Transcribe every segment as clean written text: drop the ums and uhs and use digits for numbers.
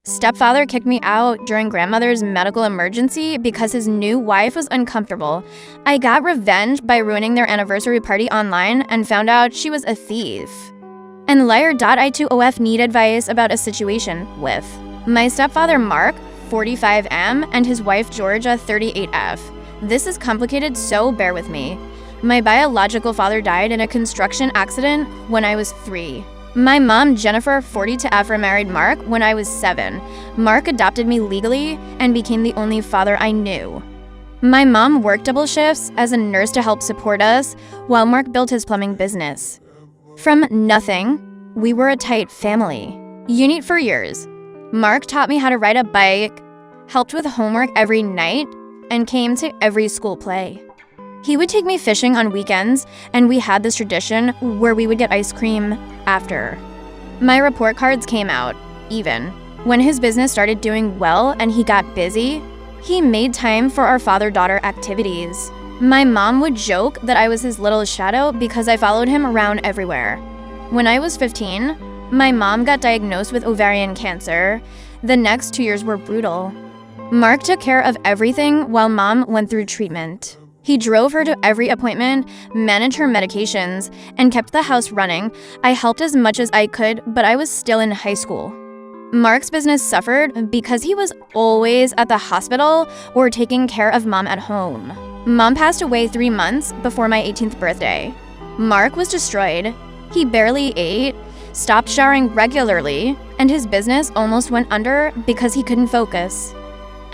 Stepfather kicked me out during grandmother's medical emergency because his new wife was uncomfortable. I got revenge by ruining their anniversary party online and found out she was a thief. And liar.I2OF need advice about a situation with my stepfather Mark, 45M, and his wife Georgia, 38F. This is complicated, so bear with me. My biological father died in a construction accident when I was 3. My mom, Jennifer, 42F, remarried Mark when I was 7. Mark adopted me legally and became the only father I knew. My mom worked double shifts as a nurse to help support us while Mark built his plumbing business. From nothing, we were a tight family. Unique for years. Mark taught me how to ride a bike, helped with homework every night, and came to every school play. He would take me fishing on weekends, and we had this tradition where we would get ice cream after. My report cards came out, even. When his business started doing well and he got busy, he made time for our father-daughter activities. My mom would joke that I was his little shadow because I followed him around everywhere. When I was 15, my mom got diagnosed with ovarian cancer. The next 2 years were brutal. Mark took care of everything while mom went through treatment. He drove her to every appointment, managed her medications, and kept the house running. I helped as much as I could, but I was still in high school. Mark's business suffered because he was always at the hospital or taking care of mom at home. Mom passed away 3 months before my 18th birthday. Mark was destroyed. He barely ate, stopped showering regularly, and his business almost went under because he couldn't focus.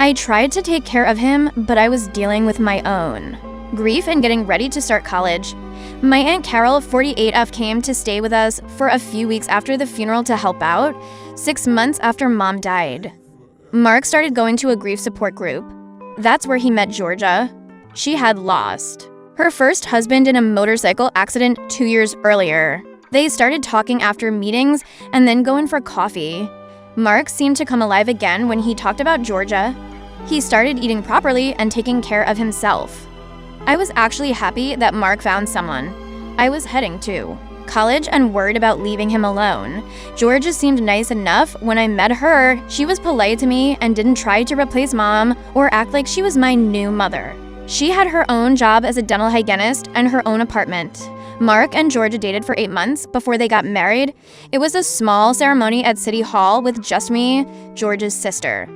I tried to take care of him, but I was dealing with my own grief and getting ready to start college. My Aunt Carol, 48F, came to stay with us for a few weeks after the funeral to help out, 6 months after mom died. Mark started going to a grief support group. That's where he met Georgia. She had lost her first husband in a motorcycle accident 2 years earlier. They started talking after meetings and then going for coffee. Mark seemed to come alive again when he talked about Georgia. He started eating properly and taking care of himself. I was actually happy that Mark found someone. I was heading to college and worried about leaving him alone. Georgia seemed nice enough. When I met her, she was polite to me and didn't try to replace mom or act like she was my new mother. She had her own job as a dental hygienist and her own apartment. Mark and Georgia dated for 8 months before they got married. It was a small ceremony at City Hall with just me, Georgia's sister,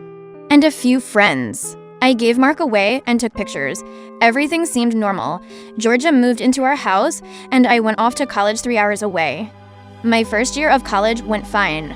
and a few friends. I gave Mark away and took pictures. Everything seemed normal. Georgia moved into our house, and I went off to college 3 hours away. My first year of college went fine.